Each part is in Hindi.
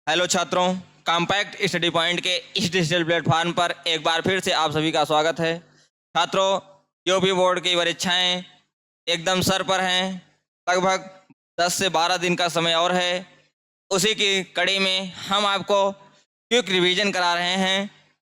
हेलो छात्रों, कॉम्पैक्ट स्टडी पॉइंट के इस डिजिटल प्लेटफॉर्म पर एक बार फिर से आप सभी का स्वागत है। छात्रों, यूपी बोर्ड की परीक्षाएं एकदम सर पर हैं। लगभग 10 से 12 दिन का समय और है। उसी की कड़ी में हम आपको क्विक रिवीजन करा रहे हैं,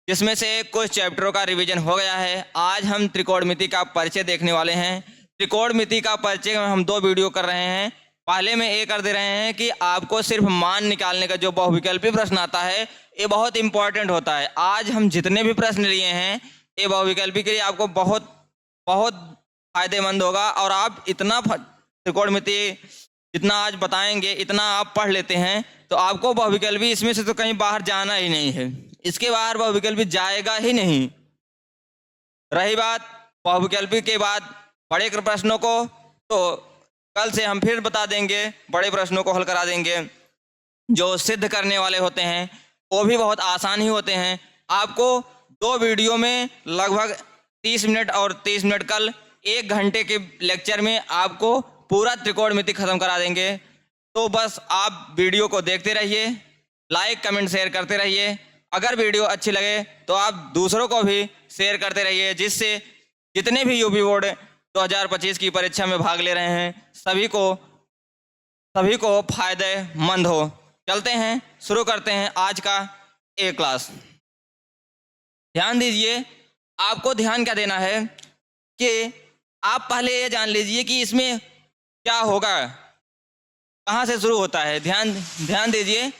जिसमें से कुछ चैप्टरों का रिवीजन हो गया है। आज हम त्रिकोणमिति का परिचय देखने वाले हैं। त्रिकोणमिति का परिचय में हम 2 वीडियो कर रहे हैं। पहले में ये कर दे रहे हैं कि आपको सिर्फ मान निकालने का जो बहुविकल्पी प्रश्न आता है, ये बहुत इंपॉर्टेंट होता है। आज हम जितने भी प्रश्न लिए हैं, ये बहुविकल्पी के लिए आपको बहुत बहुत फायदेमंद होगा। और आप इतना त्रिकोणमिति जितना आज बताएंगे, इतना आप पढ़ लेते हैं तो आपको बहुविकल्पी इसमें से तो कहीं बाहर जाना ही नहीं है। इसके बाहर बहुविकल्पी जाएगा ही नहीं। रही बात बहुविकल्पी के बाद बड़े प्रश्नों को, तो कल से हम फिर बता देंगे, बड़े प्रश्नों को हल करा देंगे। जो सिद्ध करने वाले होते हैं वो भी बहुत आसान ही होते हैं। आपको 2 वीडियो में लगभग 30 मिनट और 30 मिनट, कल 1 घंटे के लेक्चर में आपको पूरा त्रिकोणमिति खत्म करा देंगे। तो बस आप वीडियो को देखते रहिए, लाइक कमेंट शेयर करते रहिए। अगर वीडियो अच्छी लगे तो आप दूसरों को भी शेयर करते रहिए, जिससे जितने भी यूपी बोर्ड 2025 की परीक्षा में भाग ले रहे हैं सभी को फायदेमंद हो। चलते हैं, शुरू करते हैं आज का ए क्लास। ध्यान दीजिए, आपको ध्यान क्या देना है कि आप पहले ये जान लीजिए कि इसमें क्या होगा, कहाँ से शुरू होता है। ध्यान दीजिए,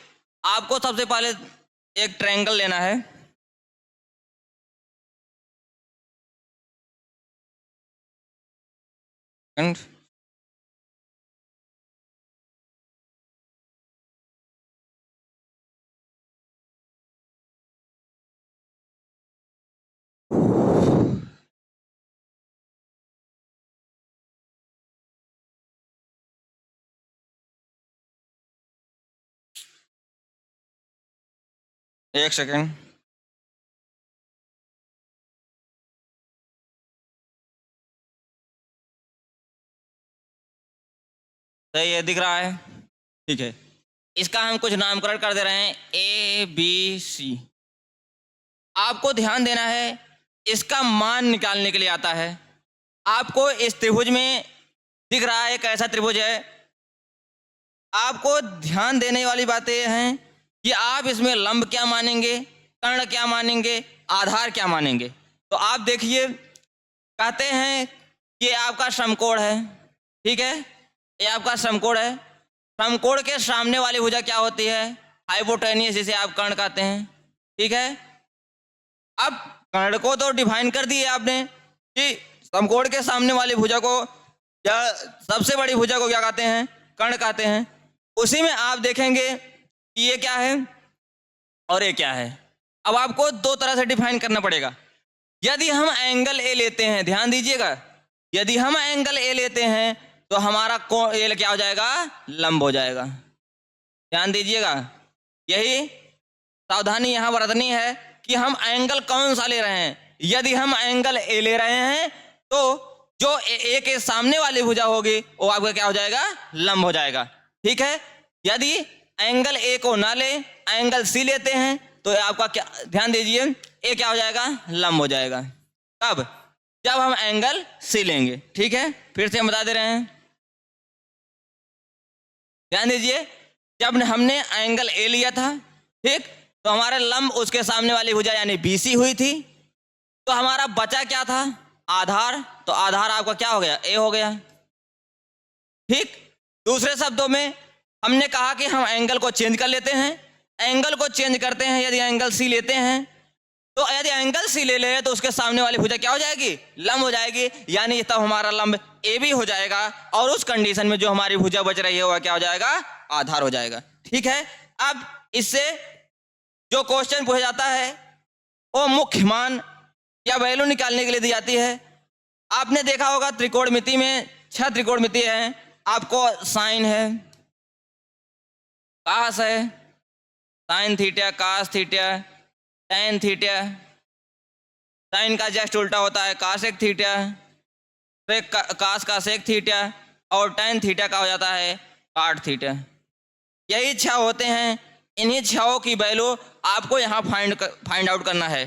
आपको सबसे पहले एक ट्रायंगल लेना है। एक सेकेंड। सही है, दिख रहा है? ठीक है। इसका हम कुछ नामकरण कर दे रहे हैं, ABC। आपको ध्यान देना है, इसका मान निकालने के लिए आता है। आपको इस त्रिभुज में दिख रहा है कैसा त्रिभुज है। आपको ध्यान देने वाली बातें हैं कि आप इसमें लंब क्या मानेंगे, कर्ण क्या मानेंगे, आधार क्या मानेंगे। तो आप देखिए, कहते हैं कि आपका समकोण है, ठीक है, ये आपका समकोण है। समकोण के सामने वाली भुजा क्या होती है? हाइपोटेन्यूस, जिसे आप कर्ण कहते हैं, ठीक है। अब कर्ण को तो डिफाइन कर दिए आपने कि समकोण के सामने वाली भुजा को, या सबसे बड़ी भुजा को क्या कहते हैं? कर्ण कहते हैं। उसी में आप देखेंगे कि ये क्या है और ये क्या है। अब आपको 2 तरह से डिफाइन करना पड़ेगा। यदि हम एंगल ए लेते हैं, ध्यान दीजिएगा, यदि हम एंगल ए लेते हैं तो हमारा कोण ए क्या हो जाएगा? लंब हो जाएगा। ध्यान दीजिएगा, यही सावधानी यहाँ बरतनी है कि हम एंगल कौन सा ले रहे हैं। यदि हम एंगल ए ले रहे हैं तो जो ए के सामने वाली भुजा होगी वो आपका क्या हो जाएगा? लंब हो जाएगा, ठीक है। यदि एंगल ए को ना ले, एंगल सी लेते हैं तो आपका क्या, ध्यान दीजिए, ए क्या हो जाएगा? लंब हो जाएगा। कब? जब हम एंगल सी लेंगे, ठीक है। फिर से हम बता दे रहे हैं, ध्यान दीजिए, जब हमने एंगल ए लिया था, ठीक, तो हमारा लंब उसके सामने वाली भुजा यानी BC हुई थी। तो हमारा बचा क्या था? आधार। तो आधार आपका क्या हो गया? ए हो गया, ठीक। दूसरे शब्दों में हमने कहा कि हम एंगल को चेंज कर लेते हैं। एंगल को चेंज करते हैं, यदि एंगल सी लेते हैं तो यदि एंगल सी ले ले तो उसके सामने वाली भुजा क्या हो जाएगी? लंब हो जाएगी, यानी तब हमारा लंब AB हो जाएगा। और उस कंडीशन में जो हमारी भुजा बच रही है वह क्या हो जाएगा? आधार हो जाएगा, ठीक है। अब इससे जो क्वेश्चन पूछा जाता है वो मुख्य मान या वैल्यू निकालने के लिए दी जाती है। आपने देखा होगा त्रिकोणमिति में 6 त्रिकोणमिति है। आपको साइन है, कास है, sine theta, cos theta, tan theta. Sine का जस्ट उल्टा होता है कासेक थीटा, सेक कास का सेक थीटा, और टैन थीटा का हो जाता है काट थीटा। यही 6 होते हैं इन्हीं छहों की वैल्यू आपको यहाँ फाइंड आउट करना है।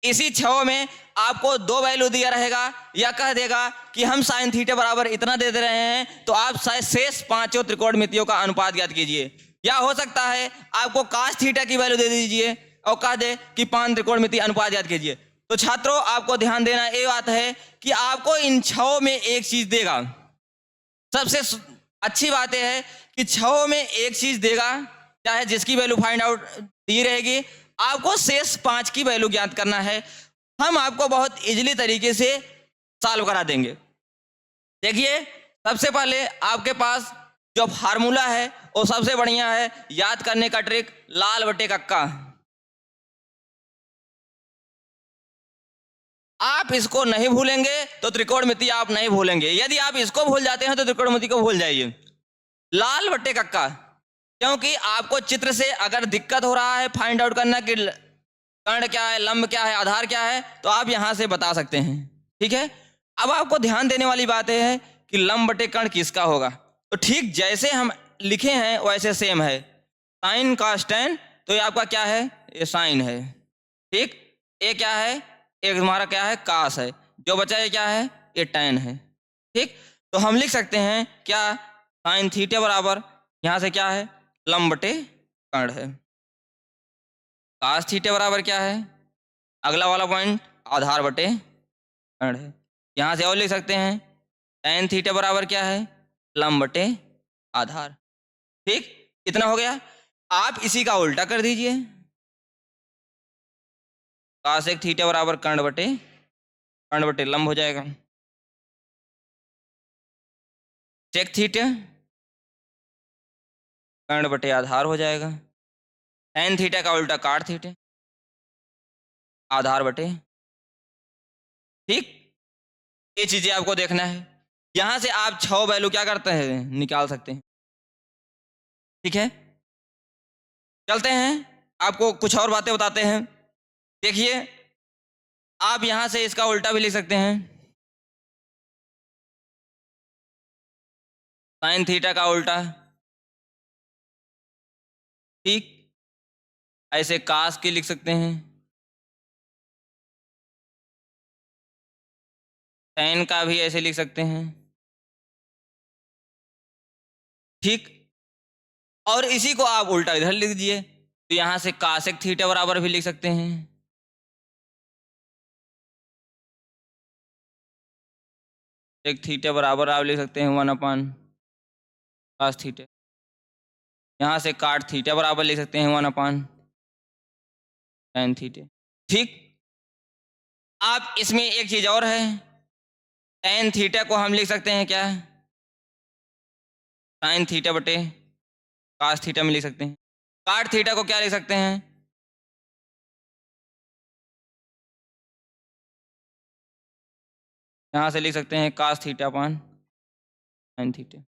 इसी छहों में आपको दो वैल्यू दिया रहेगा, या कह देगा कि हम साइन थीटा बराबर इतना दे रहे हैं, तो आप शेष पांचों त्रिकोणमितियों का अनुपात ज्ञात कीजिए। या हो सकता है आपको काश थीटा की वैल्यू दे दीजिए और कह दे कि 5 त्रिकोणमिति अनुपात ज्ञात कीजिए। तो छात्रों, आपको ध्यान देना ये बात है कि आपको इन छहों में एक चीज देगा। सबसे अच्छी बात यह है कि छहों में एक चीज देगा, चाहे जिसकी वैल्यू फाइंड आउट दी रहेगी, आपको शेष 5 की वैल्यू ज्ञात करना है। हम आपको बहुत इजीली तरीके से सॉल्व करा देंगे। देखिए, सबसे पहले आपके पास जो फार्मूला है वो सबसे बढ़िया है याद करने का ट्रिक, लाल बटे कक्का। आप इसको नहीं भूलेंगे तो त्रिकोणमिति आप नहीं भूलेंगे। यदि आप इसको भूल जाते हैं तो त्रिकोणमिति को भूल जाइए। लाल बटे कक्का, क्योंकि आपको चित्र से अगर दिक्कत हो रहा है फाइंड आउट करना कि कर्ण क्या है, लंब क्या है, आधार क्या है, तो आप यहां से बता सकते हैं। ठीक है, अब आपको ध्यान देने वाली बात यह है कि लंब बटे कर्ण किसका होगा। तो ठीक जैसे हम लिखे हैं वैसे सेम है। साइन कॉस टेन, तो ये आपका क्या है, ये साइन है। ठीक, ये क्या है, एक हमारा क्या है, कास है। जो बचा ये क्या है, ये टेन है। ठीक, तो हम लिख सकते हैं क्या, साइन थीटा बराबर यहाँ से क्या है, लंब बटे कर्ण है। कास थीटा बराबर क्या है, अगला वाला पॉइंट आधार बटे कर्ण है। यहाँ से और लिख सकते हैं टेन थीटा बराबर क्या है, लंब बटे आधार। ठीक, इतना हो गया। आप इसी का उल्टा कर दीजिए, कासेक थीटा बराबर कर्ण बटे लंब हो जाएगा। सेक थीटा कर्ण बटे आधार हो जाएगा। टेन थीटा का उल्टा काट थीटा, आधार बटे। ठीक, ये चीजें आपको देखना है। यहां से आप 6 वैल्यू क्या करते हैं, निकाल सकते हैं। ठीक है, चलते हैं, आपको कुछ और बातें बताते हैं। देखिए, आप यहां से इसका उल्टा भी लिख सकते हैं, साइन थीटा का उल्टा। ठीक, ऐसे कास की लिख सकते हैं, टेन का भी ऐसे लिख सकते हैं। ठीक, और इसी को आप उल्टा इधर लिख दीजिए, तो यहां से कासेक थीटा बराबर भी लिख सकते हैं। एक थीटा बराबर आप लिख सकते हैं 1 कास थीटा। यहाँ से काट थीटा बराबर लिख सकते हैं 1 टेन थीटा। ठीक, आप इसमें एक चीज और है, टेन थीटा को हम लिख सकते हैं क्या, साइन थीटा बटे कास थीटा में लिख सकते हैं। काट थीटा को क्या लिख सकते हैं, यहाँ से लिख सकते हैं cos theta upon sine theta.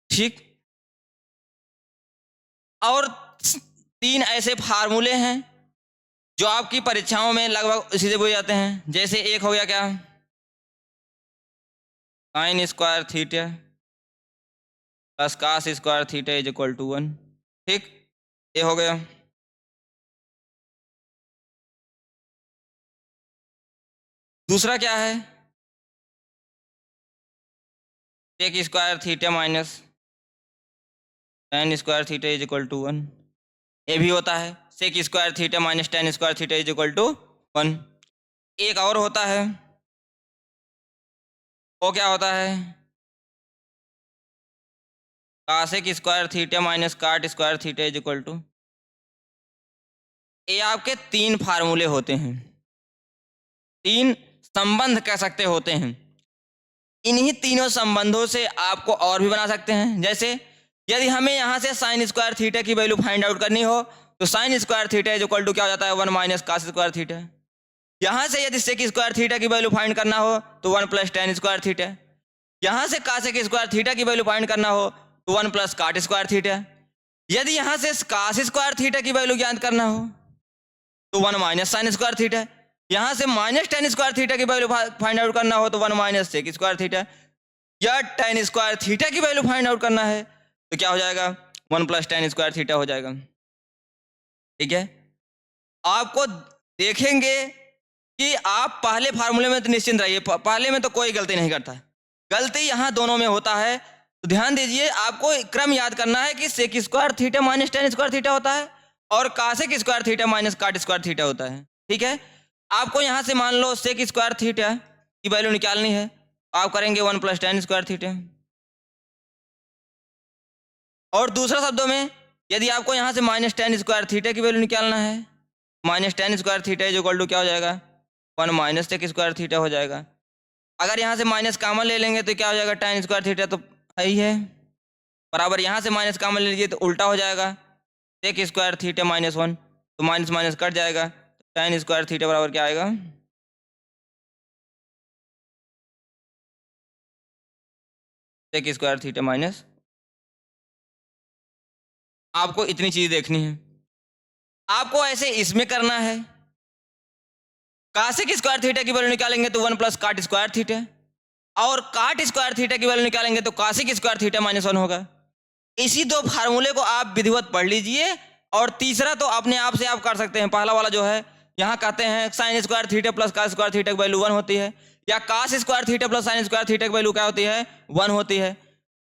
ठीक, और 3 ऐसे फार्मूले हैं जो आपकी परीक्षाओं में लगभग इसी से पूछे जाते हैं। जैसे एक हो गया क्या, sine square theta plus cos square theta is equal to 1। ठीक, ये हो गया। दूसरा क्या है, sec square theta minus tan square theta is equal to 1। ये भी होता है sec square theta minus tan square theta is equal to 1। एक और होता है, वो क्या होता है, cosec square theta minus cot square theta is equal to. ये आपके 3 फार्मूले होते हैं, 3 संबंध कह सकते होते हैं। इन्हीं तीनों संबंधों से आपको और भी बना सकते हैं। जैसे यदि हमें यहाँ से साइन स्क्वायर थीटा की वैल्यू फाइंड आउट करनी हो, तो sine square theta is equal to क्या हो जाता है, 1 माइनस कास स्क्वायर थीटा। यहाँ से यदि सेक स्क्वायर थीटा की वैल्यू फाइंड करना हो तो 1 प्लस टेन स्क्वायर थीटा। यहाँ से कासेक स्क्वायर थीटा की वैल्यू फाइंड करना हो तो 1 प्लस काट स्क्वायर थीटा। यदि यहाँ से कास स्क्वायर थीटा की वैल्यू ज्ञात करना हो तो 1 माइनस साइन स्क्वायर थीटा। यहाँ से माइनस टेन स्क्वायर थीटा की वैल्यू फाइंड आउट करना हो तो 1 माइनस सेक स्क्वायर थीटा। या टेन स्क्वायर थीटा की वैल्यू फाइंड आउट करना है तो क्या हो जाएगा, 1 प्लस टेन स्क्वायर थीटा हो जाएगा। ठीक है, आपको देखेंगे कि आप पहले फार्मूले में तो निश्चिंत रहिए, पहले में तो कोई गलती नहीं करता है, गलती यहाँ दोनों में होता है। तो ध्यान दीजिए, आपको क्रम याद करना है कि sec square theta minus tan square theta होता है और cosec square theta minus cot square theta होता है। ठीक है, आपको यहाँ से मान लो सेक स्क्वायर थीटा की वैल्यू निकालनी है, आप करेंगे 1 + tan स्क्वायर थीटा। और दूसरा शब्दों में यदि आपको यहाँ से माइनस tan स्क्वायर थीटा की वैल्यू निकालना है, minus tan square theta is equal to क्या हो जाएगा, 1 माइनस टेक स्क्वायर थीटा हो जाएगा। अगर यहाँ से माइनस कॉमन ले लेंगे तो क्या हो जाएगा, tan स्क्वायर थीटा तो है ही है, बराबर यहाँ से माइनस कॉमन ले लीजिए तो उल्टा हो जाएगा, सेक स्क्वायर थीटा -1, तो माइनस माइनस कट जाएगा, तो tan स्क्वायर थीटा बराबर क्या आएगा, सेक स्क्वायर थीटा माइनस। आपको इतनी चीज देखनी है, आपको ऐसे इसमें करना है, कासेक स्क्वायर थीटा की वैल्यू निकालेंगे तो 1 + काट स्क्वायर थीटा, और काट स्क्वायर थीटा की वैल्यू निकालेंगे तो कासेक स्क्वायर थीटा -1 होगा। इसी दो फार्मूले को आप विधिवत पढ़ लीजिए। और तीसरा तो अपने आप से आप कर सकते हैं, पहला वाला जो है यहाँ कहते हैं sine square theta plus cos square theta की वैल्यू 1 होती है, या cos square theta plus sine square theta की वैल्यू क्या होती है, 1 होती है।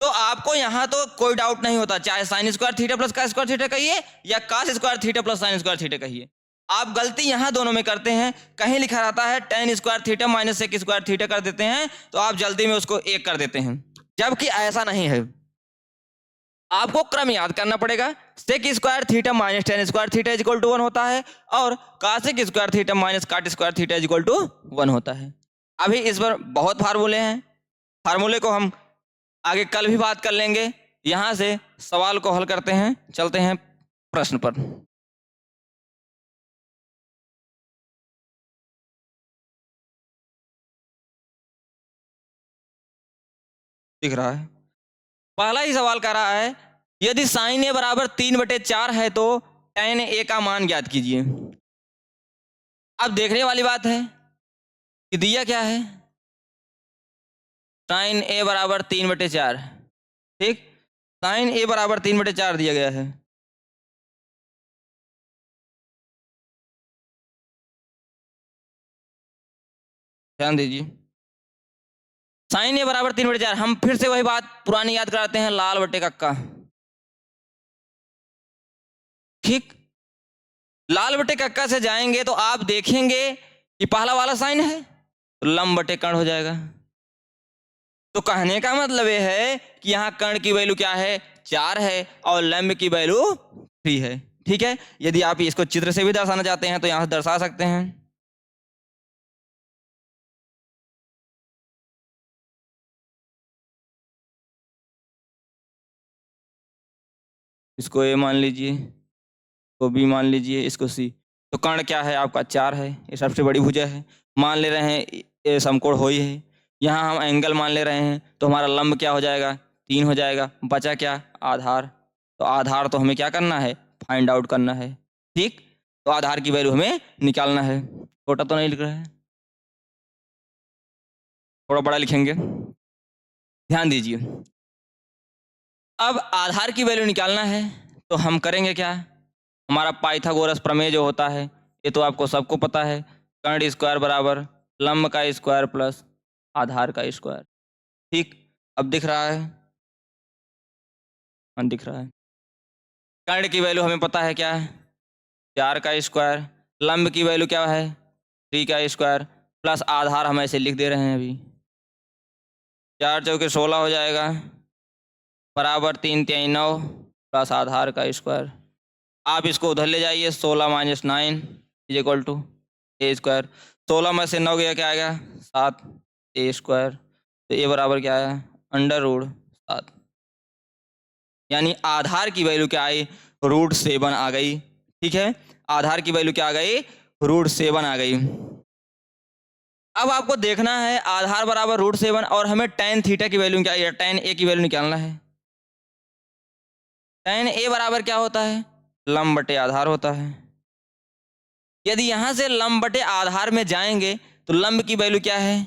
तो आपको यहाँ तो कोई डाउट नहीं होता, चाहे sine square theta plus cos square theta कहिए या cos square theta plus sine square theta कहिए, आप गलती यहाँ दोनों में करते हैं। कहीं लिखा रहता है tan square theta minus sec square theta कर देते हैं, तो आप जल्दी में उसको एक कर देते हैं, जबकि ऐसा नहीं है। आपको क्रम याद करना पड़ेगा, sec square theta minus tan square theta is equal to 1 होता है, और cosec square theta minus cot square theta is equal to 1 होता है। अभी इस पर बहुत फार्मूले हैं, फार्मूले को हम आगे कल भी बात कर लेंगे। यहां से सवाल को हल करते हैं, चलते हैं प्रश्न पर। दिख रहा है, पहला ही सवाल कह रहा है यदि साइन ए बराबर 3/4 है तो tan ए का मान ज्ञात कीजिए। अब देखने वाली बात है कि दिया क्या है, साइन ए बराबर 3/4, ठीक, साइन ए बराबर 3/4 दिया गया है। ध्यान दीजिए, साइन ए बराबर 3/4, हम फिर से वही बात पुरानी याद कराते हैं, लाल बटे कक्का, ठीक। लाल बटे कक्का से जाएंगे तो आप देखेंगे कि पहला वाला साइन है तो लंब बटे कर्ण हो जाएगा। तो कहने का मतलब ये है कि यहाँ कर्ण की वैल्यू क्या है, 4 है, और लंब की वैल्यू 3 है। ठीक है, यदि आप इसको चित्र से भी दर्शाना चाहते हैं तो यहाँ से दर्शा सकते हैं। इसको ए मान लीजिए, को बी मान लीजिए, इसको सी। तो कर्ण क्या है आपका, 4 है, ये सबसे बड़ी भुजा है, मान ले रहे हैं ये समकोण हो ही है। यहाँ हम एंगल मान ले रहे हैं तो हमारा लंब क्या हो जाएगा, 3 हो जाएगा। बचा क्या, आधार। तो आधार तो हमें क्या करना है, फाइंड आउट करना है, ठीक। तो आधार की वैल्यू हमें निकालना है। छोटा तो नहीं लिख रहा है, थोड़ा बड़ा लिखेंगे, ध्यान दीजिए। अब आधार की वैल्यू निकालना है तो हम करेंगे क्या, हमारा पाइथागोरस प्रमेय जो होता है ये तो आपको सबको पता है, कर्ण स्क्वायर बराबर लंब का स्क्वायर प्लस आधार का स्क्वायर, ठीक। अब दिख रहा है, हाँ दिख रहा है। कर्ण की वैल्यू हमें पता है क्या है, 4 का स्क्वायर, लंब की वैल्यू क्या है, 3 का स्क्वायर, प्लस आधार हम ऐसे लिख दे रहे हैं अभी, 4 चौके 16 हो जाएगा, बराबर 3 3 9 प्लस आधार का स्क्वायर। आप इसको उधर ले जाइए, 16 - 9 is equal to a square. 16 में से 9 गया क्या आएगा, 7 ए स्क्वायर। तो ए बराबर क्या आया, √7, यानी आधार की वैल्यू क्या आई, √7 आ गई। ठीक है, आधार की वैल्यू क्या आ गई, √7 आ गई। अब आपको देखना है आधार बराबर √7, और हमें tan थीटा की वैल्यू क्या है, tan ए की वैल्यू निकालना है। tan ए बराबर क्या होता है, लंब बटे आधार होता है। यदि यहाँ से लंब बटे आधार में जाएंगे तो लंब की वैल्यू क्या है,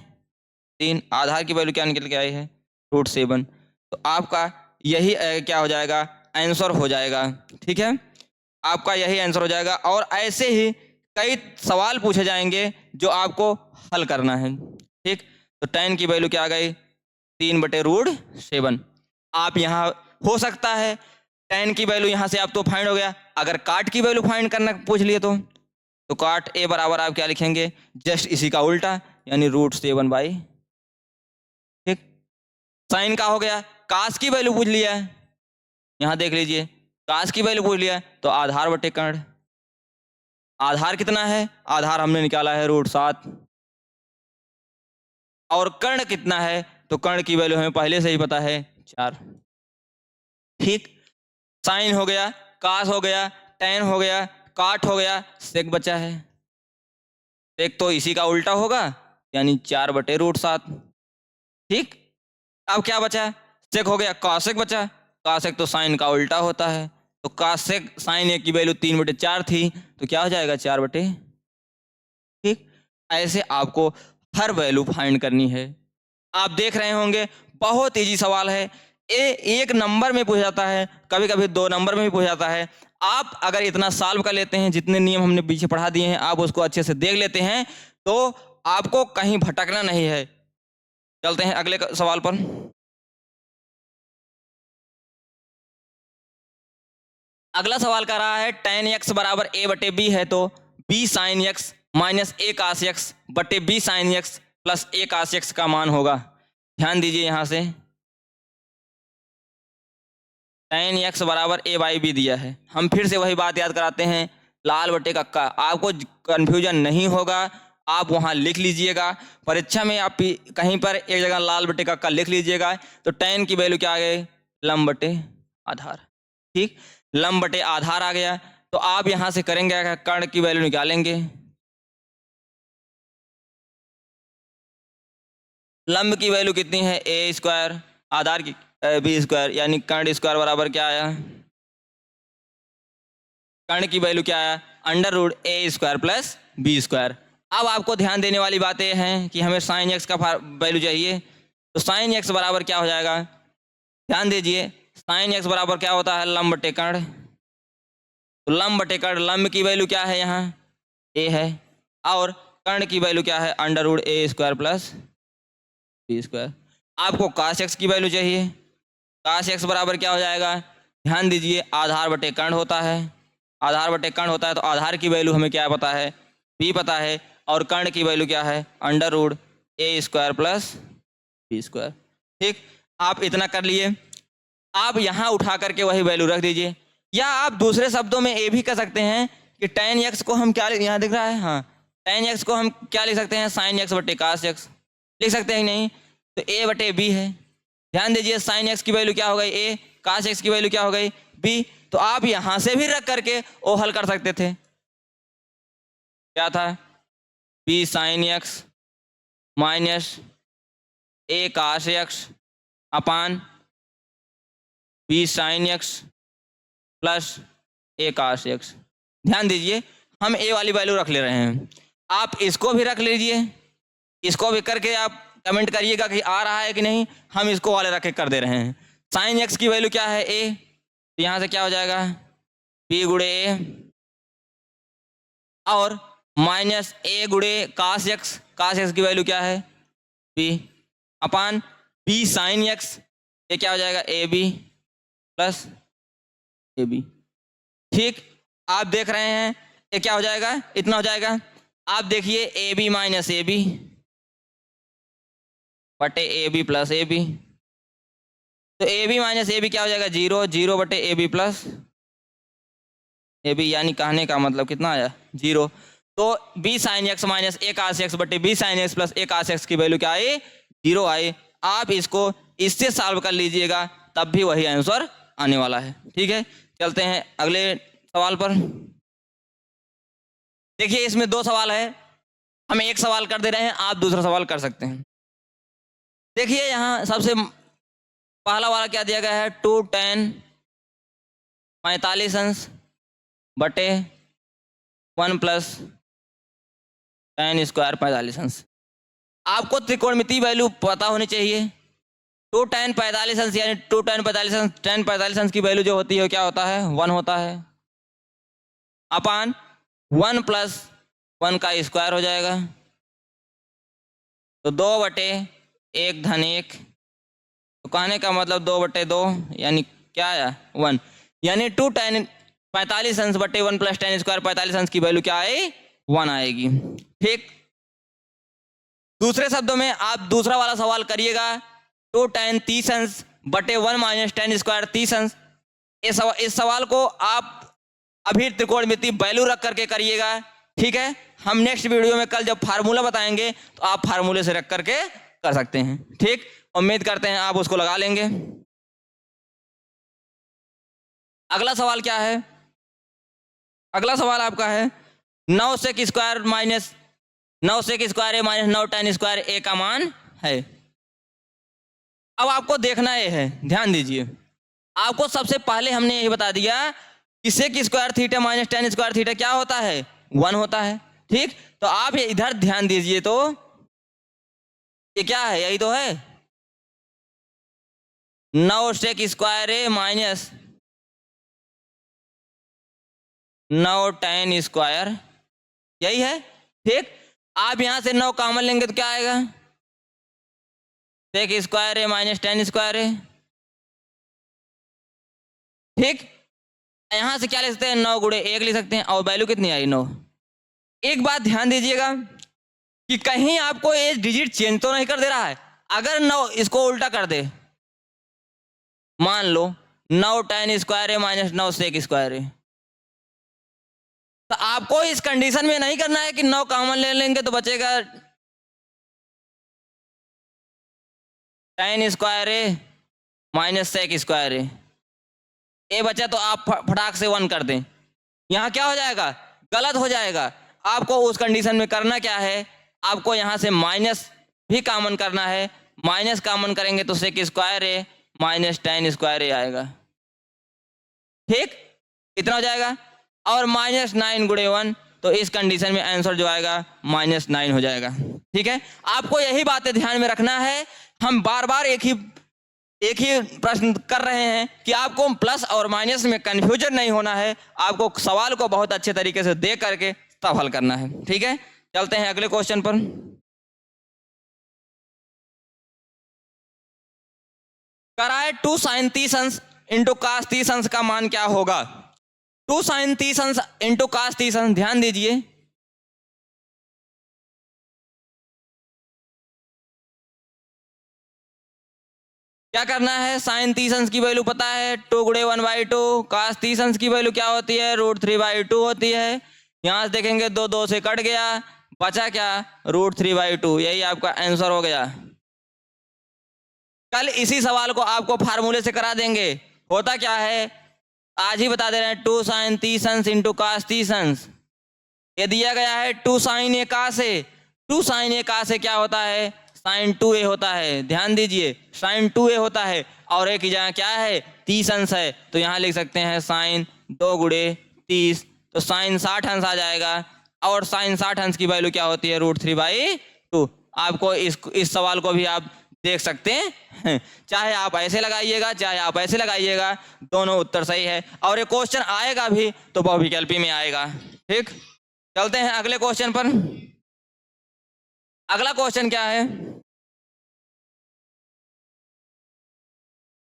3, आधार की वैल्यू क्या निकल के आई है, √7। तो आपका यही क्या हो जाएगा, आंसर हो जाएगा। ठीक है, आपका यही आंसर हो जाएगा। और ऐसे ही कई सवाल पूछे जाएंगे जो आपको हल करना है। ठीक, तो tan की वैल्यू क्या आ गई, 3/√7। आप यहाँ हो सकता है tan की वैल्यू यहाँ से आप तो फाइंड हो गया, अगर काट की वैल्यू फाइंड करना पूछ लिए तो काट a बराबर आप क्या लिखेंगे, जस्ट इसी का उल्टा, यानी √7/। ठीक, साइन का हो गया, काश की वैल्यू पूछ लिया है, यहाँ देख लीजिए काश की वैल्यू पूछ लिया तो आधार बटे कर्ण। आधार कितना है, आधार हमने निकाला है √7, और कर्ण कितना है, तो कर्ण की वैल्यू हमें पहले से ही पता है 4। ठीक, साइन हो गया, काश हो गया, tan हो गया, काट हो गया, सेक बचा है। सेक तो इसी का उल्टा होगा, यानी 4/√7। ठीक, अब क्या बचा, सेक हो गया, कॉसेक बचा। कॉसेक तो साइन का उल्टा होता है, तो कॉसेक साइन ए की वैल्यू 3/4 थी, तो क्या हो जाएगा 4 बटे। ठीक, ऐसे आपको हर वैल्यू फाइंड करनी है। आप देख रहे होंगे बहुत इजी सवाल है, एक नंबर में पूछा जाता है, कभी कभी 2 नंबर में भी पूछा जाता है। आप अगर इतना सॉल्व कर लेते हैं, जितने नियम हमने पीछे पढ़ा दिए हैं, आप उसको अच्छे से देख लेते हैं, तो आपको कहीं भटकना नहीं है। चलते हैं अगले सवाल पर। अगला सवाल कर रहा है tan x बराबर a/b है, तो b sin x minus a cos x बटे b sin x plus a cos x का मान होगा। ध्यान दीजिए, यहां से tan x बराबर a/b दिया है। हम फिर से वही बात याद कराते हैं, लाल बटे कक्का, आपको कंफ्यूजन नहीं होगा, आप वहां लिख लीजिएगा। परीक्षा में आप कहीं पर एक जगह लाल बटे कक्का लिख लीजिएगा, तो tan की वैल्यू क्या आ गई, लंब बटे आधार। ठीक, लंब बटे आधार आ गया, तो आप यहां से करेंगे क्या, कर्ण की वैल्यू निकालेंगे। लंब की वैल्यू कितनी है, a², आधार की b², यानी कर्ण स्क्वायर बराबर क्या आया, कर्ण की वैल्यू क्या आया, √a² प्लस b²। अब आपको ध्यान देने वाली बातें हैं कि हमें साइन x का वैल्यू चाहिए, तो साइन x बराबर क्या हो जाएगा, ध्यान दीजिए, साइन x बराबर क्या होता है, लंब बटे कर्ण। तो लंब बटे कर्ण, लंब की वैल्यू क्या है, यहाँ a है, और कर्ण की वैल्यू क्या है, √a² प्लस b²। आपको cos x की वैल्यू चाहिए, cos x बराबर क्या हो जाएगा, ध्यान दीजिए, आधार बटे कर्ण होता है, आधार बटे कर्ण होता है, तो आधार की वैल्यू हमें क्या पता है, b पता है, और कर्ण की वैल्यू क्या है, √a² प्लस b²। ठीक, आप इतना कर लिए। आप यहाँ उठा करके वही वैल्यू रख दीजिए, या आप दूसरे शब्दों में ये भी कर सकते हैं कि tan x को हम क्या, यहाँ दिख रहा है, हाँ, tan x को हम क्या लिख सकते हैं, sin x बटे cos x लिख सकते हैं, नहीं तो a बटे b है। ध्यान दीजिए, sin x की वैल्यू क्या हो गई a, cos x की वैल्यू क्या हो गई b, तो आप यहां से भी रख करके वो हल कर सकते थे। क्या था, b sin x minus a cos x upon b sin x plus a cos x। ध्यान दीजिए, हम a वाली वैल्यू रख ले रहे हैं, आप इसको भी रख लीजिए, इसको भी करके आप कमेंट करिएगा कि आ रहा है कि नहीं। हम इसको वाले रख के कर दे रहे हैं। साइन x की वैल्यू क्या है, a, तो यहाँ से क्या हो जाएगा, b गुणे a, और माइनस a गुणे cos x, cos x की वैल्यू क्या है b, अपान b साइन x, ये क्या हो जाएगा ab प्लस ab। ठीक, आप देख रहे हैं ये क्या हो जाएगा, इतना हो जाएगा। आप देखिए ab माइनस ab बटे ab प्लस ab, तो ab माइनस ab क्या हो जाएगा, 0, 0 बटे ab प्लस ab, यानी कहने का मतलब कितना आया, 0। तो b sine x minus a cos x बटे b sine x plus a cos x की वैल्यू क्या आई, 0 आई। आप इसको इससे सॉल्व कर लीजिएगा, तब भी वही आंसर आने वाला है। ठीक है, चलते हैं अगले सवाल पर। देखिए, इसमें 2 सवाल है, हम एक सवाल कर दे रहे हैं, आप दूसरा सवाल कर सकते हैं। देखिए, यहाँ सबसे पहला वाला क्या दिया गया है, 2 tan 45 अंश बटे 1 प्लस tan स्क्वायर 45 अंश। आपको त्रिकोणमितीय वैल्यू पता होनी चाहिए। 2 tan 45 अंश यानी 2 tan 45 अंश, tan 45 अंश की वैल्यू जो होती है क्या होता है, 1 होता है। अपान 1 प्लस 1 का स्क्वायर हो जाएगा। तो 2/1 धन 1, तो कहने का मतलब 2/2 यानी क्या आया 1, यानी 2 tan 45 अंश बटे 1 प्लस tan स्क्वायर 45 अंश की वैल्यू क्या आई 1 आएगी। ठीक, दूसरे शब्दों में आप दूसरा वाला सवाल करिएगा 2 tan 30 अंश बटे 1 माइनस tan स्क्वायर 30 अंश। इस सवाल को आप अभी त्रिकोणमिति वैल्यू रख करके करिएगा। ठीक है, हम नेक्स्ट वीडियो में कल जब फार्मूला बताएंगे तो आप फार्मूले से रख करके कर सकते हैं। ठीक, उम्मीद करते हैं आप उसको लगा लेंगे। अगला सवाल क्या है? अगला सवाल आपका है 9 sec square minus 9 sec square A minus 9 tan square A का मान है। अब आपको देखना ये है, ध्यान दीजिए, आपको सबसे पहले हमने यही बता दिया कि sec square theta minus tan square theta क्या होता है 1 होता है। ठीक, तो आप ये इधर ध्यान दीजिए, तो ये क्या है, यही तो है 9 sec square A minus 9 tan square, यही है। ठीक, आप यहां से 9 कॉमन लेंगे तो क्या आएगा सेक square A minus tan square ए। ठीक, यहां से क्या लिख सकते हैं 9 गुणे 1 लिख सकते हैं, और वैल्यू कितनी आई 9। एक बात ध्यान दीजिएगा कि कहीं आपको ये डिजिट चेंज तो नहीं कर दे रहा है। अगर 9 इसको उल्टा कर दे, मान लो 9 tan square A minus 9 sec square ए, तो आपको इस कंडीशन में नहीं करना है कि 9 कॉमन ले लेंगे तो बचेगा tan square A minus sec square ए, ये बचा तो आप फटाक से 1 कर दें। यहां क्या हो जाएगा, गलत हो जाएगा। आपको उस कंडीशन में करना क्या है, आपको यहां से माइनस भी कॉमन करना है। माइनस कॉमन करेंगे तो सेक square A minus tan square ए आएगा। ठीक, इतना हो जाएगा, और -9 गुणे 1, तो इस कंडीशन में आंसर जो आएगा -9 हो जाएगा। ठीक है, आपको यही बातें ध्यान में रखना है। हम बार बार एक ही प्रश्न कर रहे हैं कि आपको प्लस और माइनस में कंफ्यूजन नहीं होना है, आपको सवाल को बहुत अच्छे तरीके से देख करके तब हल करना है। ठीक है, चलते हैं अगले क्वेश्चन पर। कराए 2 sin 30 अंश इंटू cos 30 अंश का मान क्या होगा। 2 sin 30 अंश इंटू cos 30 अंश, ध्यान दीजिए, क्या करना है, साइन 30 अंश की वैल्यू पता है 2 गुणे 1/2, cos 30 अंश की वैल्यू क्या होती है √3/2 होती है। यहां से देखेंगे 2 2 से कट गया, बचा क्या √3/2, यही आपका आंसर हो गया। कल इसी सवाल को आपको फार्मूले से करा देंगे। होता क्या है, आज ही बता दे रहे हैं 2 sin 30 अंश इंटू cos 30 अंश, ये दिया गया है 2 sin a cos a। 2 sin a cos a क्या होता है sin 2a होता है। ध्यान दीजिए, sin 2a होता है, और एक जगह क्या है 30 अंश है, तो यहाँ लिख सकते हैं sin 2 गुणे 30, तो sin 60 अंश आ जाएगा। और sin 60 अंश की वैल्यू क्या होती है √3/2। आपको इस सवाल को भी आप देख सकते हैं, चाहे आप ऐसे लगाइएगा चाहे आप ऐसे लगाइएगा, दोनों उत्तर सही है। और ये क्वेश्चन आएगा भी तो बहुविकल्पी में आएगा। ठीक, चलते हैं अगले क्वेश्चन पर। अगला क्वेश्चन क्या है,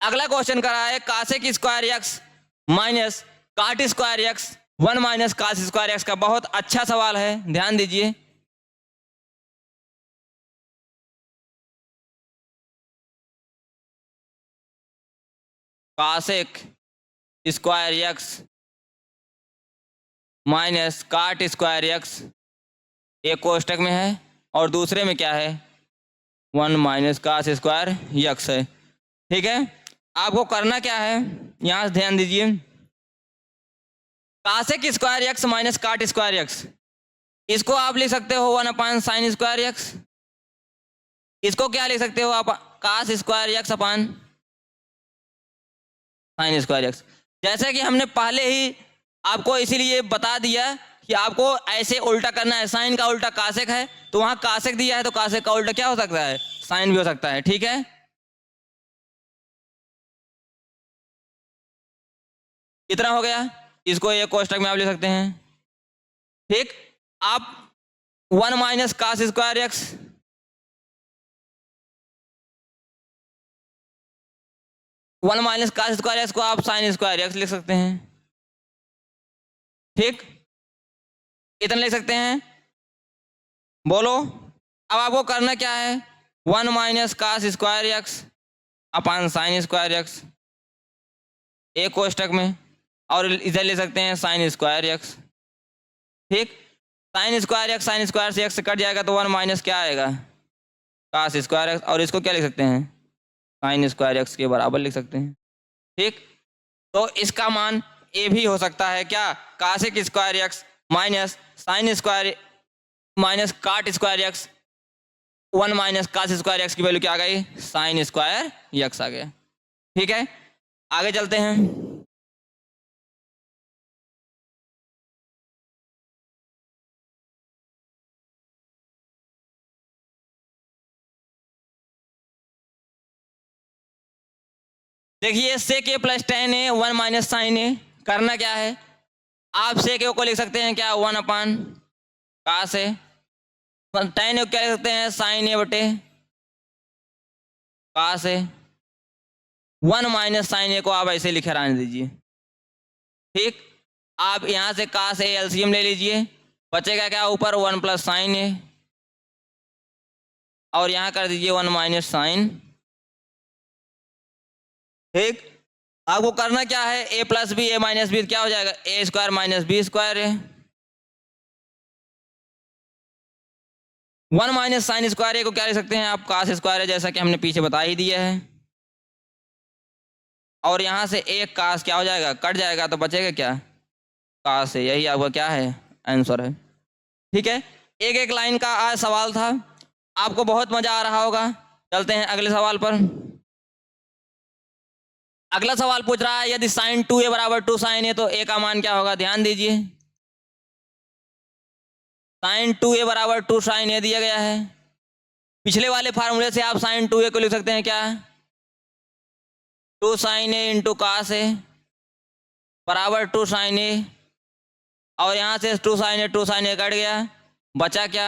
अगला क्वेश्चन करा है cosec square x minus cot square x 1 minus cos square x का। बहुत अच्छा सवाल है, ध्यान दीजिए। Cosec square x minus cot square x एक कोष्टक में है, और दूसरे में क्या है 1 माइनस कास स्क्वायर एक्स है। ठीक है, आपको करना क्या है, यहां से ध्यान दीजिए, cosec square x minus cot square x, इसको आप लिख सकते हो 1 साइन स्क्वायर एक्स। इसको क्या लिख सकते हो आप, cos square x upon sine square x. जैसे कि हमने पहले ही आपको इसीलिए बता दिया कि आपको ऐसे उल्टा करना है। साइन का उल्टा कासेक है, तो वहां कासेक दिया है तो कासेक का उल्टा क्या हो सकता है साइन भी हो सकता है। ठीक है, इतना हो गया। इसको एक कोष्टक में आप ले सकते हैं। ठीक, आप 1 minus cos square x, 1 minus cos square x को आप साइन स्क्वायर एक्स लिख सकते हैं। ठीक, इतना लिख सकते हैं। बोलो, अब आपको करना क्या है, 1 minus cos square x upon sine square x एक कोष्टक में, और इधर ले सकते हैं साइन स्क्वायर एक्स। ठीक, साइन स्क्वायर से एक्स कट जाएगा तो 1 माइनस क्या आएगा, कास स्क्वायर एक्स, और इसको क्या लिख सकते हैं, साइन स्क्वायर एक्स के बराबर लिख सकते हैं। ठीक, तो इसका मान ए भी हो सकता है क्या, cosec square x minus sine square minus cot square x, 1 minus cos square x की वैल्यू क्या आ गई, साइन स्क्वायर एक्स आ गया। ठीक है, आगे चलते हैं। देखिए सेक ए प्लस टेन ए 1 माइनस साइन ए, करना क्या है, आप सेक ए को लिख सकते हैं क्या, 1 अपान कास ए, टेन ए को क्या लिख सकते हैं, साइन ए बटे कास ए, 1 माइनस साइन ए को आप ऐसे लिखे रहने दीजिए। ठीक, आप यहां से कास ए एलसीएम ले लीजिए, बचेगा क्या ऊपर 1 प्लस साइन ए, और यहां कर दीजिए 1 माइनस साइन। ठीक, आपको करना क्या है, ए प्लस बी ए माइनस बी क्या हो जाएगा, ए स्क्वायर माइनस बी स्क्वायर है, 1 माइनस साइन स्क्वायर ए को क्या लिख सकते हैं आप, कास स्क्वायर है, जैसा कि हमने पीछे बता ही दिया है, और यहां से एक कास क्या हो जाएगा, कट जाएगा तो बचेगा क्या, कास है, यही आपका क्या है, आंसर है। ठीक है, एक एक लाइन का आज सवाल था, आपको बहुत मजा आ रहा होगा। चलते हैं अगले सवाल पर। अगला सवाल पूछ रहा है, यदि साइन 2a बराबर 2 साइन ए तो a का मान क्या होगा, ध्यान दीजिए, साइन 2a बराबर 2 साइन ए दिया गया है, पिछले वाले फार्मूले से आप साइन 2a को लिख सकते हैं क्या, 2 साइन ए इंटू कास ए बराबर 2 साइन ए, और यहां से 2 साइन ए कट गया, बचा क्या,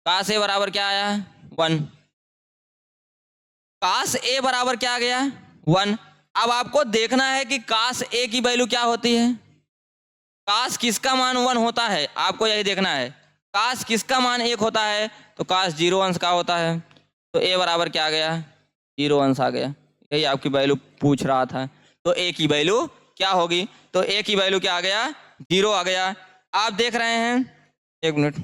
कास ए बराबर क्या आया, 1, कास ए बराबर क्या आ गया, 1। अब आपको देखना है कि कास ए की वैल्यू क्या होती है, कास किसका मान 1 होता है, आपको यही देखना है, कास किसका मान 1 होता है, तो कास 0 अंश का होता है, तो ए बराबर क्या आ गया, 0 अंश आ गया, यही आपकी वैल्यू पूछ रहा था। तो ए की वैल्यू क्या होगी, तो ए की वैल्यू क्या आ गया, 0 आ गया। आप देख रहे हैं, एक मिनट,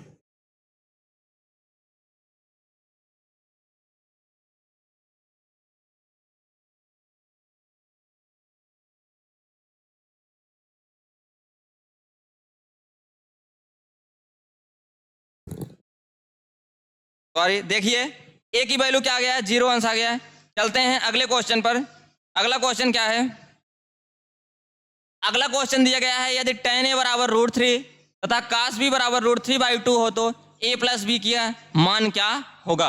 सॉरी, देखिए ए की वैल्यू क्या आ गया है, 0 अंश आ गया है। चलते हैं अगले क्वेश्चन पर। अगला क्वेश्चन क्या है, अगला क्वेश्चन दिया गया है, यदि tan a बराबर √3 तथा cos b बराबर √3/2 हो तो a प्लस बी का मान क्या होगा।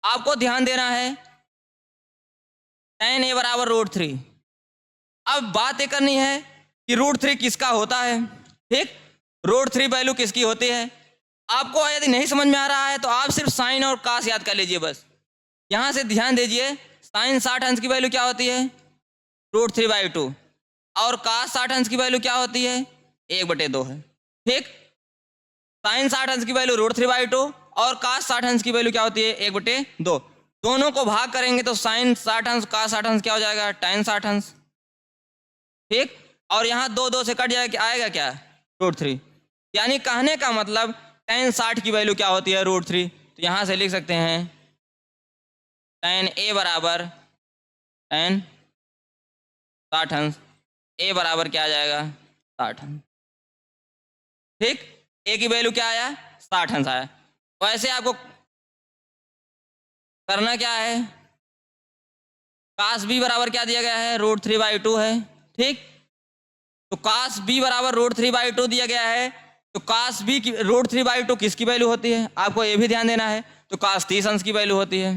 आपको ध्यान देना है, tan a बराबर √3, अब बात ये करनी है कि √3 किसका होता है। ठीक, √3 वैल्यू किसकी होती है, आपको यदि नहीं समझ में आ रहा है तो आप सिर्फ साइन और कास याद कर लीजिए बस। यहां से ध्यान दीजिए, साइन 60 अंश की वैल्यू क्या होती है, √3/2, और कास 60 अंश की वैल्यू क्या होती है, 1/2 है। ठीक, साइन 60 अंश की वैल्यू √3/2 और कास 60 अंश की वैल्यू क्या होती है, 1/2। दोनों को भाग करेंगे तो साइन 60 अंश कास 60 अंश क्या हो जाएगा, tan 60 अंश। ठीक, और यहाँ 2 से कट जाएगा, आएगा क्या, √3, यानी कहने का मतलब tan 60 की वैल्यू क्या होती है, √3। तो यहाँ से लिख सकते हैं tan a बराबर tan 60 अंश, a बराबर क्या आ जाएगा, 60 अंश। ठीक, a की वैल्यू क्या आया, 60 अंश आया। तो ऐसे आपको करना क्या है, कास b बराबर क्या दिया गया है, √3/2 है। ठीक, तो कास b बराबर √3/2 दिया गया है, तो कास b की √3/2 किसकी वैल्यू होती है, आपको ये भी ध्यान देना है, तो कास 30 अंश की वैल्यू होती है।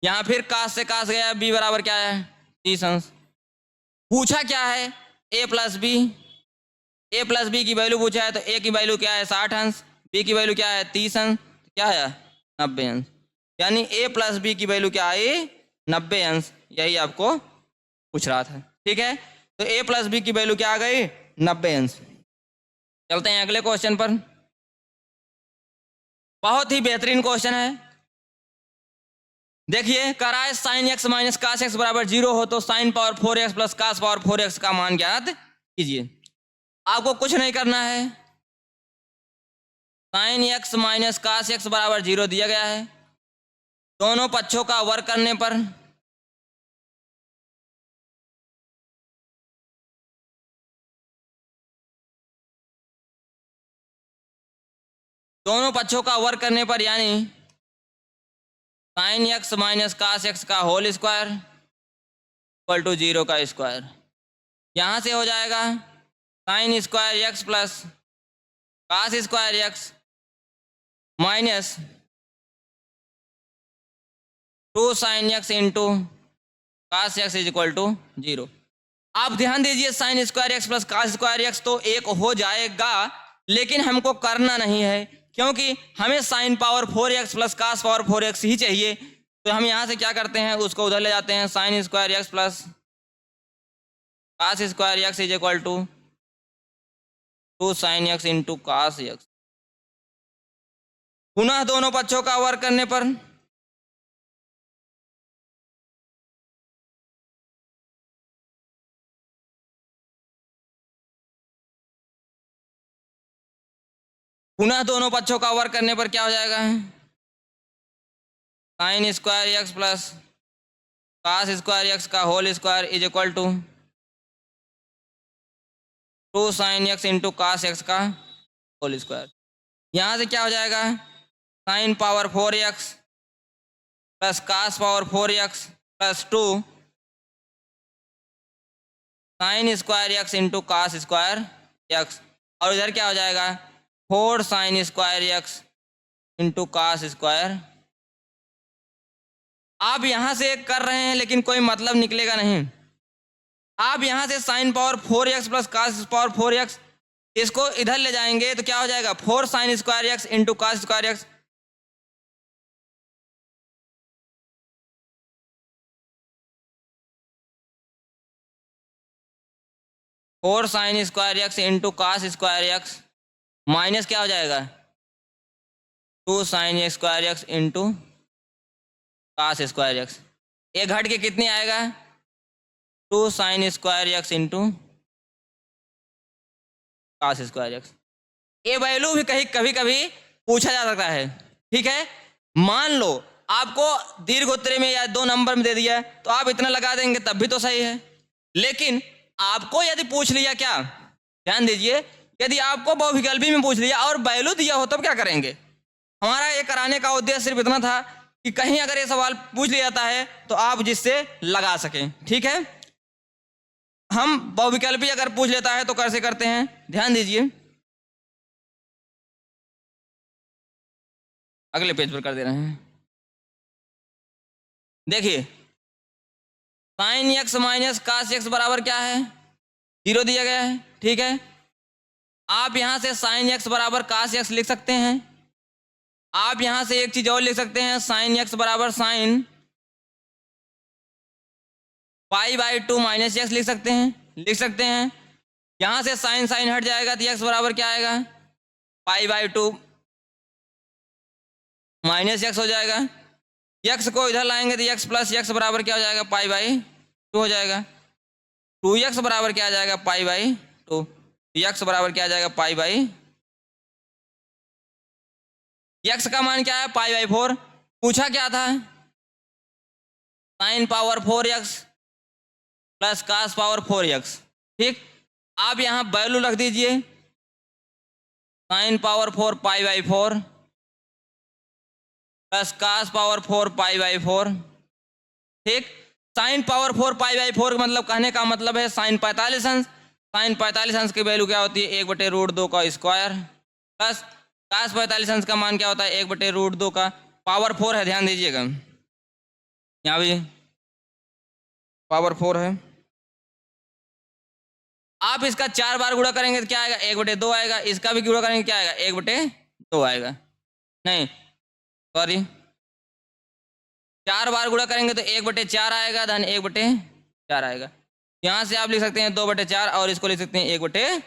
यहां फिर कास से कास गया, b बराबर क्या है, 30 अंश। पूछा क्या है, a plus b, a plus b की वैल्यू पूछा है तो ए की वैल्यू क्या है 60 अंश, बी की वैल्यू क्या है 30 अंश, क्या है 90 अंश। यानी ए प्लस बी की वैल्यू क्या आई 90 अंश, यही आपको पूछ रहा था। ठीक है, तो ए प्लस बी की वैल्यू क्या आ गई 90 अंश। चलते हैं अगले क्वेश्चन पर। बहुत ही बेहतरीन क्वेश्चन है। देखिए कराए sine x minus cos x बराबर 0 हो तो sine power 4x plus cos power 4x का मान ज्ञात कीजिए। आपको कुछ नहीं करना है, sine x minus cos x बराबर 0 दिया गया है। दोनों पक्षों का वर्ग करने पर यानी sine x minus cos x का होल स्क्वायर इक्वल टू 0 का स्क्वायर। यहां से हो जाएगा sine square x plus cos square x minus 2 sine x into cos x is equal to 0। आप ध्यान दीजिए sine square x plus cos square x तो एक हो जाएगा, लेकिन हमको करना नहीं है क्योंकि हमें sine power 4x plus cos power 4x ही चाहिए। तो हम यहाँ से क्या करते हैं, उसको उधर ले जाते हैं। Sine square x plus cos square x is equal to 2 sine x into cos x. पुनः दोनों पक्षों का वर्ग करने पर क्या हो जाएगा, sine square x plus cos square x का whole square is equal to 2 sine x into cos x का होल स्क्वायर। यहाँ से क्या हो जाएगा, sine power 4x plus cos power 4x plus 2 sine square x into cos square x. और इधर क्या हो जाएगा 4 sine square x into cos square. आप यहाँ से कर रहे हैं लेकिन कोई मतलब निकलेगा नहीं। आप यहाँ से sine power 4x plus cos power 4x इसको इधर ले जाएंगे तो क्या हो जाएगा 4 sine square x into cos square x. Four sine square x into cos square x minus क्या हो जाएगा 2 sine square x into cos square x. ये घट के कितने आएगा 2 sine square x into cos square x. ये वैल्यू भी कहीं कभी कभी पूछा जा सकता है। ठीक है, मान लो आपको दीर्घ उत्तरी में या 2 नंबर में दे दिया है तो आप इतना लगा देंगे तब भी तो सही है। लेकिन आपको यदि पूछ लिया, क्या ध्यान दीजिए, यदि आपको बहुविकल्पी में पूछ लिया और वैल्यू दिया हो तब क्या करेंगे। हमारा ये कराने का उद्देश्य सिर्फ इतना था कि कहीं अगर ये सवाल पूछ लिया जाता है तो आप जिससे लगा सकें। ठीक है, हम बहुविकल्पी अगर पूछ लेता है तो कैसे करते हैं, ध्यान दीजिए। अगले पेज पर कर दे रहे हैं। देखिए sine x minus cos x बराबर क्या है 0 दिया गया है। ठीक है, आप यहां से साइन एक्स बराबर कास एक्स लिख सकते हैं। आप यहां से एक चीज और लिख सकते हैं, साइन एक्स बराबर sine pi by 2 minus x लिख सकते हैं। यहां से साइन साइन हट जाएगा तो एक्स बराबर क्या आएगा पाई बाई 2 माइनस एक्स हो जाएगा। एक्स को इधर लाएंगे तो एक्स प्लस एक्स बराबर क्या हो जाएगा पाई बाई 2 हो जाएगा। 2x बराबर क्या आ जाएगा पाई बाई 2। एक्स बराबर क्या आ जाएगा पाई बाई, एक्स का मान क्या है पाई बाई 4। पूछा क्या था sine power 4x plus cos power 4x। ठीक, आप यहां वैल्यू रख दीजिए sine power 4 pi by 4 plus cos power 4 pi by 4। ठीक, साइन पावर 4 पाई बाई 4 मतलब कहने का मतलब है साइन 45 अंश। साइन 45 अंश की वैल्यू क्या होती है 1/√2 का स्क्वायर प्लस कास 45 अंश का मान क्या होता है 1/√2 का पावर 4 है। ध्यान दीजिएगा यहाँ भी पावर 4 है। आप इसका 4 बार गुणा करेंगे तो क्या आएगा, 1/2 आएगा। इसका भी गुणा करेंगे क्या आएगा, 1/2 आएगा। नहीं सॉरी, 4 बार गुणा करेंगे तो 1/4 आएगा, धन 1/4 आएगा। यहाँ से आप लिख सकते हैं 2/4 और इसको लिख सकते हैं 1/,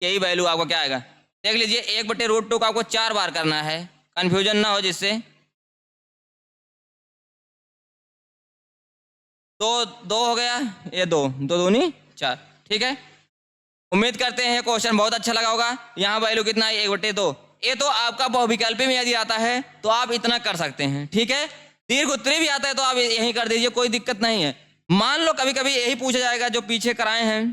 यही वैल्यू आपका क्या आएगा, देख लीजिए। 1/√2 का आपको 4 बार करना है, कंफ्यूजन ना हो जिससे। दो हो गया, ये 2 दूनी 4, ठीक है। उम्मीद करते हैं क्वेश्चन बहुत अच्छा लगा होगा। यहाँ वैल्यू कितना है, 1/2। ये तो आपका बहुविकल्पी में यदि आता है तो आप इतना कर सकते हैं, ठीक है। दीर्घ उत्तरी भी आता है तो आप यही कर दीजिए, कोई दिक्कत नहीं है। मान लो कभी कभी यही पूछा जाएगा जो पीछे कराए हैं,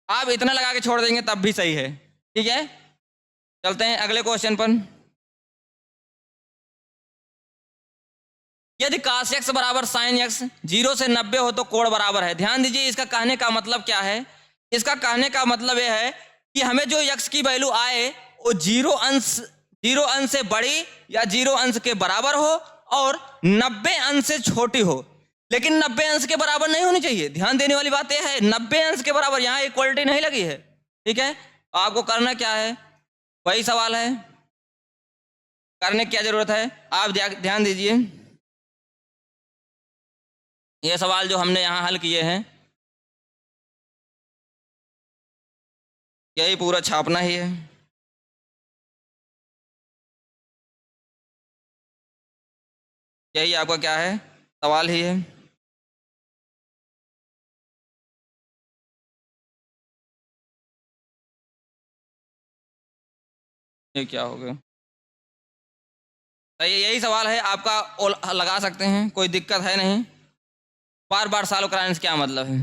आप इतना लगा के छोड़ देंगे तब भी सही है, ठीक है। चलते हैं अगले क्वेश्चन पर। यदि cos x बराबर sin x 0 से 90 हो तो कोण बराबर है। ध्यान दीजिए, इसका कहने का मतलब क्या है। इसका कहने का मतलब यह है कि हमें जो x की वैल्यू आए वो 0 अंश से बड़ी या 0 अंश के बराबर हो और 90 अंश से छोटी हो, लेकिन 90 अंश के बराबर नहीं होनी चाहिए। ध्यान देने वाली बात यह है, 90 अंश के बराबर, यहाँ इक्वलिटी नहीं लगी है, ठीक है। आपको करना क्या है, वही सवाल है, करने की क्या जरूरत है, आप ध्यान दीजिए। ये सवाल जो हमने यहाँ हल किए हैं, यही पूरा छापना ही है। यही आपका क्या है, सवाल ही है। ये क्या हो गया, यही सवाल है आपका, लगा सकते हैं, कोई दिक्कत है नहीं। बार बार सॉल्व कराने से क्या मतलब है,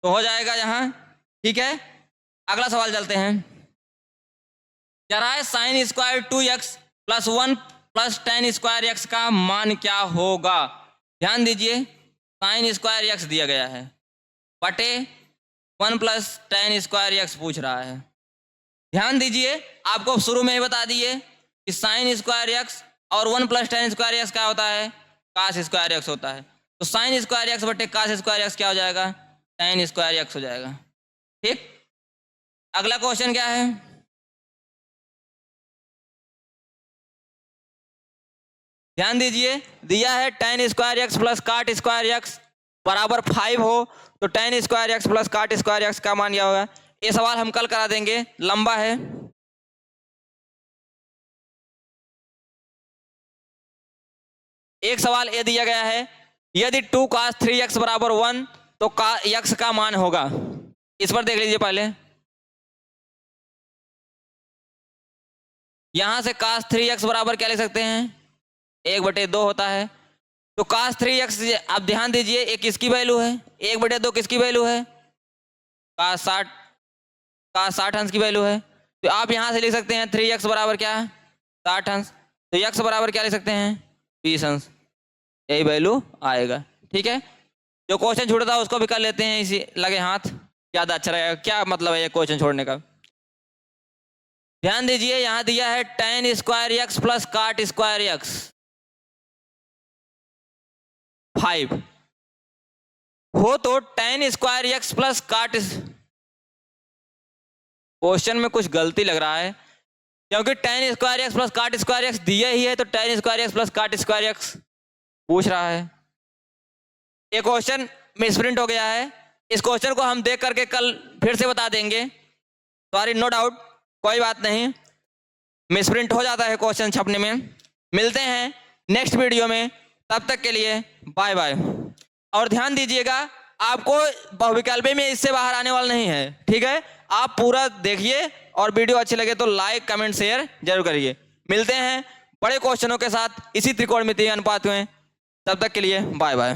तो हो जाएगा यहाँ, ठीक है। अगला सवाल चलते हैं। चराय sin square 2x + 1 + tan square x का मान क्या होगा। ध्यान दीजिए, sin स्क्वायर x दिया गया है बटे 1 + tan स्क्वायर x पूछ रहा है। ध्यान दीजिए, आपको शुरू में ही बता दिए कि sin स्क्वायर x और 1 + tan स्क्वायर x क्या होता है, cos स्क्वायर x होता है। तो sin स्क्वायर x बटे cos स्क्वायर x क्या हो जाएगा, tan स्क्वायर x हो जाएगा, ठीक। अगला क्वेश्चन क्या है, ध्यान दीजिए, दिया है tan square x + cot square x बराबर 5 हो तो tan square x + cot square x का मान क्या होगा। ये सवाल हम कल करा देंगे, लंबा है। एक सवाल ये दिया गया है, यदि 2 cos 3x बराबर 1 तो x का मान होगा। इस पर देख लीजिए पहले, यहां से cos 3x बराबर क्या ले सकते हैं, 1/2 होता है। तो cos 3x, आप ध्यान दीजिए, ये किसकी वैल्यू है, 1/2 किसकी वैल्यू है, cos 60 अंश की वैल्यू है। तो आप यहां से लिख सकते हैं 3x बराबर क्या है, 60 अंश। तो x बराबर क्या लिख सकते हैं, 20 अंश, यही वैल्यू आएगा, ठीक है। जो क्वेश्चन छूटा था उसको भी कर लेते हैं, इसी लगे हाथ, ज़्यादा अच्छा रहेगा। क्या मतलब है ये क्वेश्चन छोड़ने का, ध्यान दीजिए, यहां दिया है tan square x + cot square x 5 हो तो tan square x + cot, question में कुछ गलती लग रहा है, क्योंकि tan square x + cot square x दिया ही है तो tan square x + cot square x पूछ रहा है। ये क्वेश्चन मिसप्रिंट हो गया है, इस क्वेश्चन को हम देख करके कल फिर से बता देंगे, सॉरी, नो डाउट, कोई बात नहीं, मिसप्रिंट हो जाता है क्वेश्चन छपने में। मिलते हैं नेक्स्ट वीडियो में, तब तक के लिए बाय बाय। और ध्यान दीजिएगा, आपको बहुविकल्पी में इससे बाहर आने वाला नहीं है, ठीक है। आप पूरा देखिए और वीडियो अच्छी लगे तो लाइक कमेंट शेयर जरूर करिए। मिलते हैं बड़े क्वेश्चनों के साथ इसी त्रिकोणमितीय अनुपात में, तब तक के लिए बाय बाय।